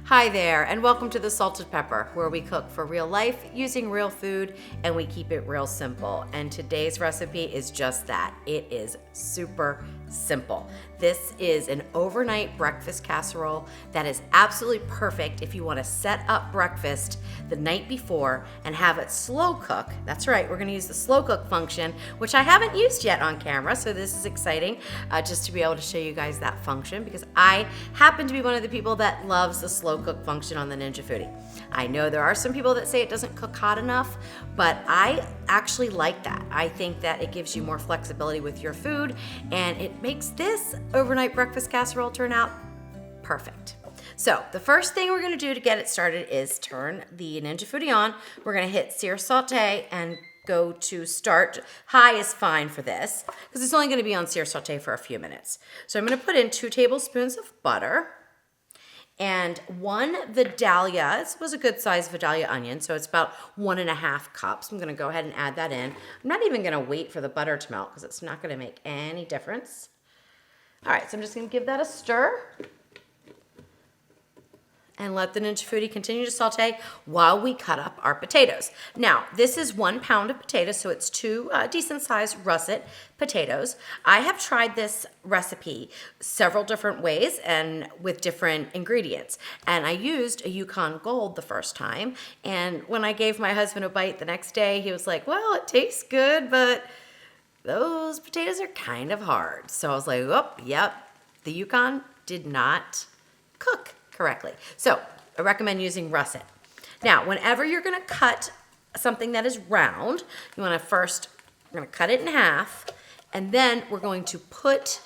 Hi there, and welcome to the Salted Pepper, where we cook for real life using real food and we keep it real simple. And today's recipe is just that. It is super simple. This is an overnight breakfast casserole that is absolutely perfect if you want to set up breakfast the night before and have it slow cook. That's right, we're going to use the slow cook function, which I haven't used yet on camera, so this is exciting just to be able to show you guys that function because I happen to be one of the people that loves the slow cook function on the Ninja Foodi. I know there are some people that say it doesn't cook hot enough, but I actually like that. I think that it gives you more flexibility with your food and it makes this overnight breakfast casserole turn out perfect. So the first thing we're going to do to get it started is turn the Ninja Foodi on. We're going to hit sear saute and go to start. High is fine for this because it's only going to be on sear saute for a few minutes. So I'm going to put in 2 tablespoons of butter and 1 Vidalia. This was a good size Vidalia onion, so it's about 1.5 cups. I'm going to go ahead and add that in. I'm not even going to wait for the butter to melt because it's not going to make any difference. All right, so I'm just going to give that a stir and let the Ninja Foodi continue to saute while we cut up our potatoes. Now, this is 1 pound of potatoes, so it's 2 decent-sized russet potatoes. I have tried this recipe several different ways and with different ingredients, and I used a Yukon Gold the first time, and when I gave my husband a bite the next day, he was like, well, it tastes good, but those potatoes are kind of hard. So I was like, oh, yep, the Yukon did not cook correctly. So I recommend using russet. Now, whenever you're going to cut something that is round, you want to first, we're going to cut it in half, and then we're going to put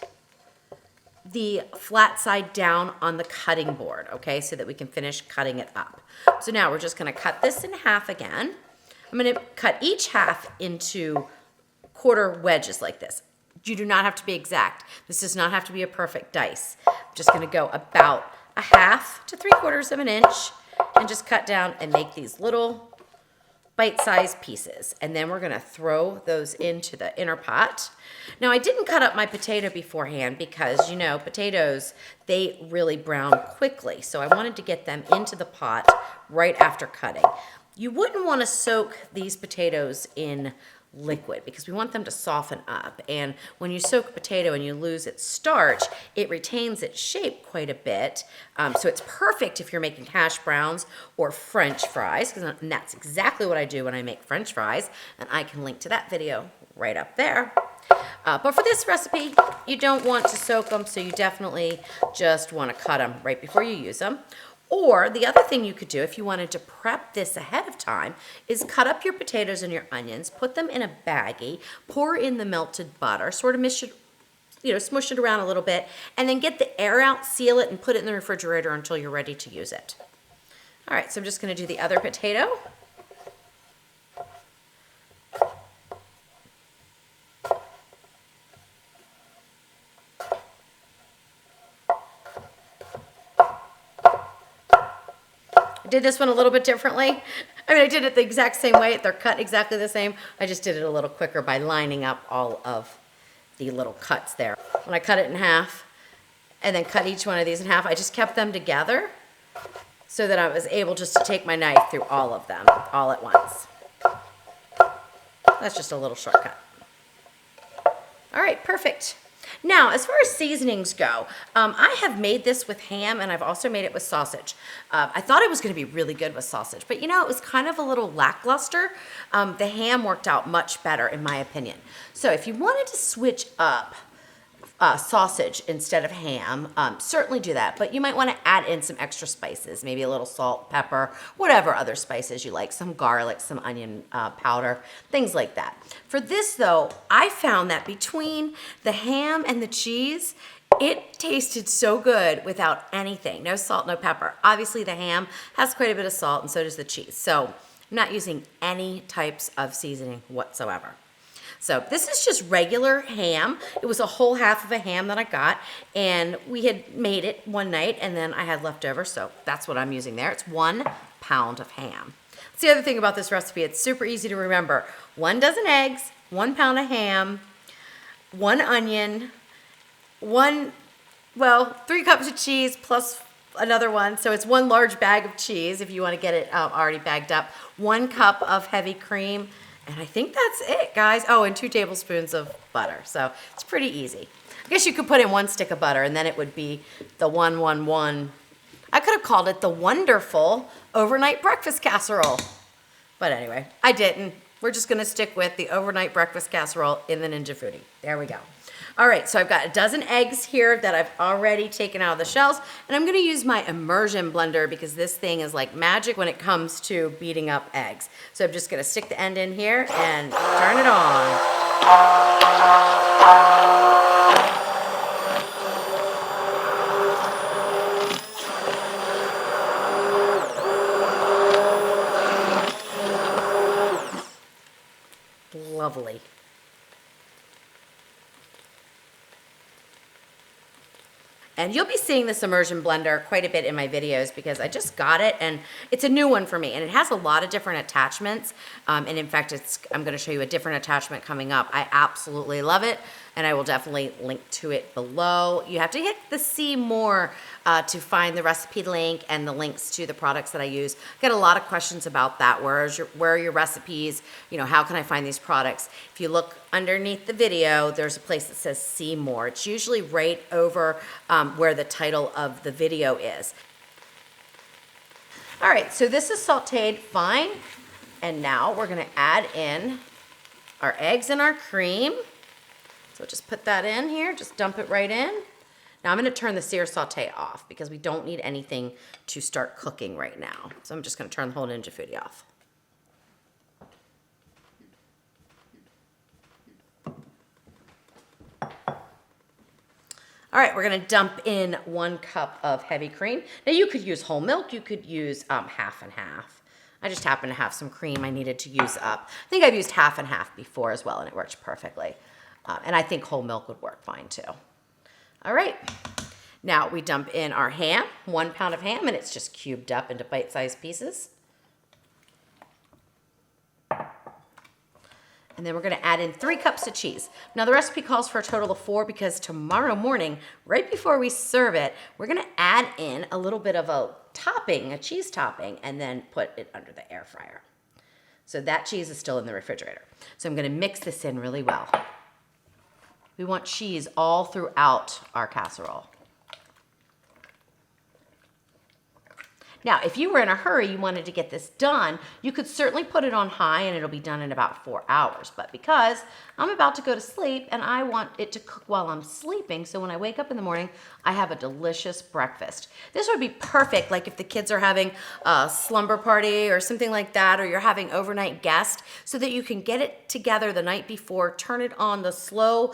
the flat side down on the cutting board, okay, so that we can finish cutting it up. So now we're just going to cut this in half again. I'm going to cut each half into quarter wedges like this. You do not have to be exact. This does not have to be a perfect dice. I'm just going to go about 1/2 to 3/4 of an inch and just cut down and make these little bite-sized pieces. And then we're going to throw those into the inner pot. Now, I didn't cut up my potato beforehand because, you know, potatoes, they really brown quickly. So I wanted to get them into the pot right after cutting. You wouldn't want to soak these potatoes in liquid because we want them to soften up, and when you soak a potato and you lose its starch, it retains its shape quite a bit, so it's perfect if you're making hash browns or French fries, and that's exactly what I do when I make French fries, and I can link to that video right up there. But for this recipe, you don't want to soak them, so you definitely just want to cut them right before you use them. Or the other thing you could do if you wanted to prep this ahead of time is cut up your potatoes and your onions, put them in a baggie, pour in the melted butter, sort of smush it around a little bit, and then get the air out, seal it, and put it in the refrigerator until you're ready to use it. All right, so I'm just going to do the other potato. I did this one a little bit differently. I mean, I did it the exact same way. They're cut exactly the same. I just did it a little quicker by lining up all of the little cuts there. When I cut it in half and then cut each one of these in half, I just kept them together so that I was able just to take my knife through all of them all at once. That's just a little shortcut. All right, perfect. Now, as far as seasonings go, I have made this with ham and I've also made it with sausage. I thought it was going to be really good with sausage, but you know, it was kind of a little lackluster. The ham worked out much better in my opinion. So if you wanted to switch up sausage instead of ham, certainly do that, but you might want to add in some extra spices, maybe a little salt, pepper, whatever other spices you like, some garlic, some onion powder, things like that. For this though, I found that between the ham and the cheese, it tasted so good without anything, no salt, no pepper. Obviously the ham has quite a bit of salt and so does the cheese, so I'm not using any types of seasoning whatsoever. So this is just regular ham. It was a whole half of a ham that I got, and we had made it one night, and then I had leftover, so that's what I'm using there. It's 1 pound of ham. That's the other thing about this recipe. It's super easy to remember. 1 dozen eggs, 1 pound of ham, 1 onion, 3 cups of cheese plus another one. So it's 1 large bag of cheese if you want to get it already bagged up. 1 cup of heavy cream. And I think that's it, guys. Oh, and 2 tablespoons of butter. So it's pretty easy. I guess you could put in 1 stick of butter and then it would be the 111. I could have called it the wonderful overnight breakfast casserole. But anyway, I didn't. We're just gonna stick with the overnight breakfast casserole in the Ninja Foodi. There we go. All right, so I've got a dozen eggs here that I've already taken out of the shells, and I'm gonna use my immersion blender because this thing is like magic when it comes to beating up eggs. So I'm just gonna stick the end in here and turn it on. Lovely. And you'll be seeing this immersion blender quite a bit in my videos because I just got it and it's a new one for me and it has a lot of different attachments. And in fact, I'm gonna show you a different attachment coming up. I absolutely love it and I will definitely link to it below. You have to hit the see more to find the recipe link and the links to the products that I use. Get a lot of questions about that. Where are your recipes? You know, how can I find these products? If you look underneath the video, there's a place that says see more. It's usually right over where the title of the video is. All right, so this is sauteed fine. And now we're gonna add in our eggs and our cream. So just put that in here, just dump it right in. Now I'm gonna turn the sear saute off because we don't need anything to start cooking right now. So I'm just gonna turn the whole Ninja Foodi off. All right, we're gonna dump in 1 cup of heavy cream. Now you could use whole milk, you could use half and half. I just happen to have some cream I needed to use up. I think I've used half and half before as well and it worked perfectly. And I think whole milk would work fine too. All right, now we dump in our ham, 1 pound of ham, and it's just cubed up into bite-sized pieces. And then we're gonna add in 3 cups of cheese. Now the recipe calls for a total of 4 because tomorrow morning, right before we serve it, we're gonna add in a little bit of a topping, a cheese topping, and then put it under the air fryer. So that cheese is still in the refrigerator. So I'm gonna mix this in really well. We want cheese all throughout our casserole. Now, if you were in a hurry, you wanted to get this done, you could certainly put it on high and it'll be done in about 4 hours. But because I'm about to go to sleep and I want it to cook while I'm sleeping, so when I wake up in the morning, I have a delicious breakfast. This would be perfect, like if the kids are having a slumber party or something like that, or you're having overnight guests, so that you can get it together the night before, turn it on the slow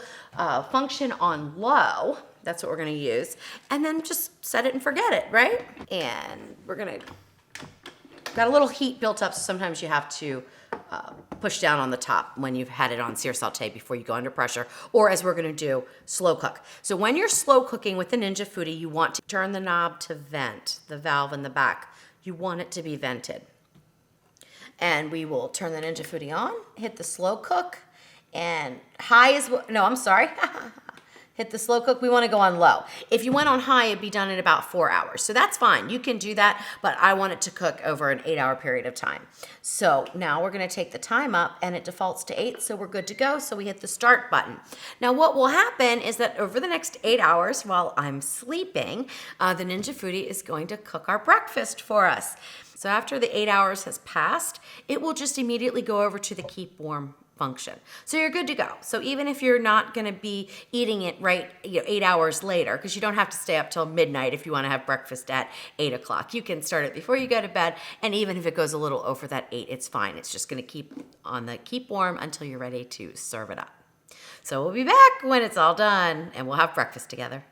function on low. That's what we're gonna use. And then just set it and forget it, right? And we're gonna, got a little heat built up, so sometimes you have to push down on the top when you've had it on sear saute before you go under pressure, or as we're gonna do, slow cook. So when you're slow cooking with the Ninja Foodi, you want to turn the knob to vent, the valve in the back. You want it to be vented. And we will turn the Ninja Foodi on, hit the slow cook, and high is, no, I'm sorry. Hit the slow cook, we wanna go on low. If you went on high, it'd be done in about 4 hours. So that's fine, you can do that, but I want it to cook over an 8-hour period of time. So now we're gonna take the time up and it defaults to 8, so we're good to go. So we hit the start button. Now what will happen is that over the next 8 hours while I'm sleeping, the Ninja Foodi is going to cook our breakfast for us. So after the 8 hours has passed, it will just immediately go over to the keep warm function. So you're good to go. So even if you're not gonna be eating it right 8 hours later, because you don't have to stay up till midnight if you wanna have breakfast at 8 o'clock. You can start it before you go to bed, and even if it goes a little over that 8, it's fine. It's just gonna keep on the keep warm until you're ready to serve it up. So we'll be back when it's all done, and we'll have breakfast together.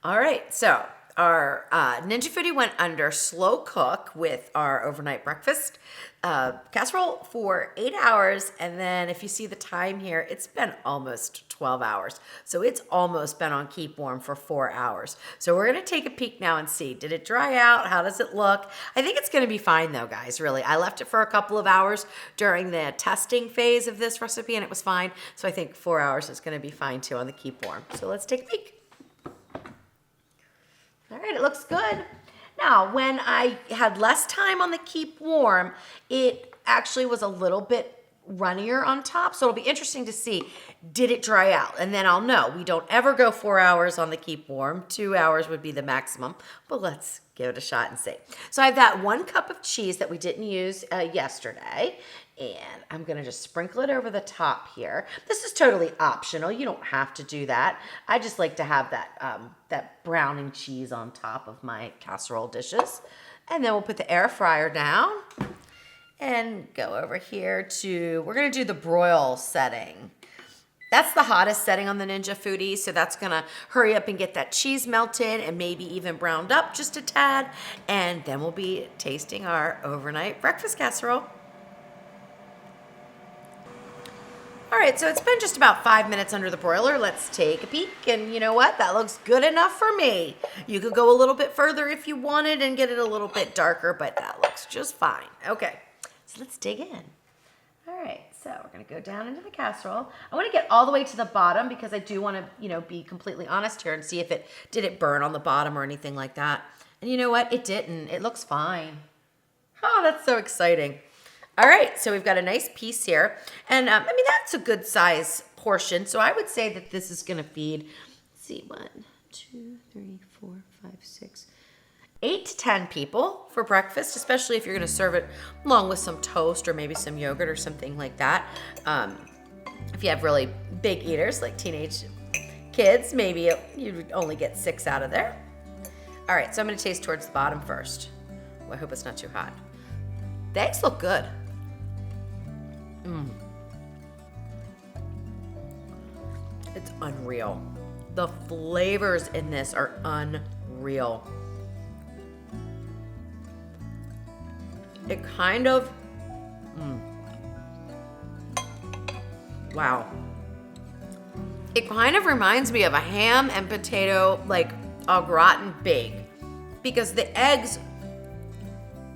All right, so our Ninja Foodi went under slow cook with our overnight breakfast casserole for 8 hours. And then if you see the time here, it's been almost 12 hours. So it's almost been on keep warm for 4 hours. So we're gonna take a peek now and see, did it dry out? How does it look? I think it's gonna be fine though, guys, really. I left it for a couple of hours during the testing phase of this recipe and it was fine. So I think 4 hours is gonna be fine too on the keep warm. So let's take a peek. All right, it looks good. Now, when I had less time on the keep warm, it actually was a little bit runnier on top. So it'll be interesting to see, did it dry out? And then I'll know. We don't ever go 4 hours on the keep warm. 2 hours would be the maximum, but let's give it a shot and see. So I have that 1 cup of cheese that we didn't use yesterday, and I'm gonna just sprinkle it over the top here. This is totally optional. You don't have to do that. I just like to have that browning cheese on top of my casserole dishes. And then we'll put the air fryer down and go over here to, we're gonna do the broil setting. That's the hottest setting on the Ninja Foodi, so that's gonna hurry up and get that cheese melted and maybe even browned up just a tad, and then we'll be tasting our overnight breakfast casserole. All right, so it's been just about 5 minutes under the broiler. Let's take a peek, and you know what? That looks good enough for me. You could go a little bit further if you wanted and get it a little bit darker, but that looks just fine. Okay, so let's dig in. All right, so we're gonna go down into the casserole. I wanna get all the way to the bottom because I do wanna, be completely honest here and see if did it burn on the bottom or anything like that. And you know what? It didn't. It looks fine. Oh, that's so exciting. All right, so we've got a nice piece here. And that's a good size portion. So I would say that this is gonna feed, let's see, 1, 2, 3, 4, 5, 6, 8 to 10 people for breakfast, especially if you're gonna serve it along with some toast or maybe some yogurt or something like that. If you have really big eaters like teenage kids, maybe you would only get 6 out of there. All right, so I'm gonna taste towards the bottom first. Oh, I hope it's not too hot. The eggs look good. It's unreal. The flavors in this are unreal. It kind of, wow. It kind of reminds me of a ham and potato, like au gratin bake, because the eggs,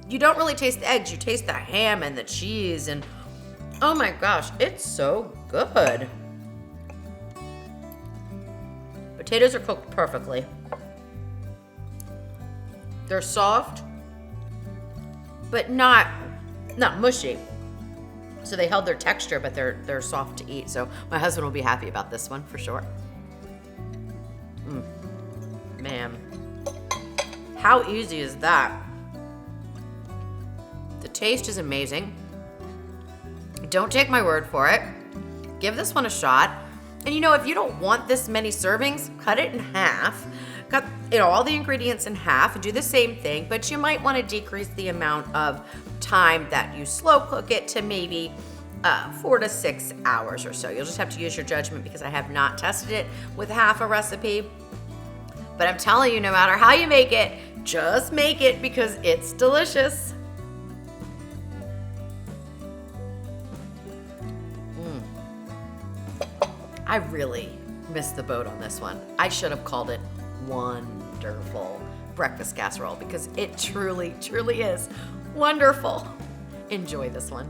you don't really taste the eggs, you taste the ham and the cheese, and oh my gosh, it's so good. Potatoes are cooked perfectly. They're soft, but not mushy. So they held their texture, but they're soft to eat. So my husband will be happy about this one for sure. Man, how easy is that? The taste is amazing. Don't take my word for it. Give this one a shot. And if you don't want this many servings, cut it in half. Cut all the ingredients in half and do the same thing, but you might want to decrease the amount of time that you slow cook it to maybe 4 to 6 hours or so. You'll just have to use your judgment because I have not tested it with half a recipe. But I'm telling you, no matter how you make it, just make it because it's delicious. I really missed the boat on this one. I should have called it wonderful breakfast casserole because it truly, truly is wonderful. Enjoy this one.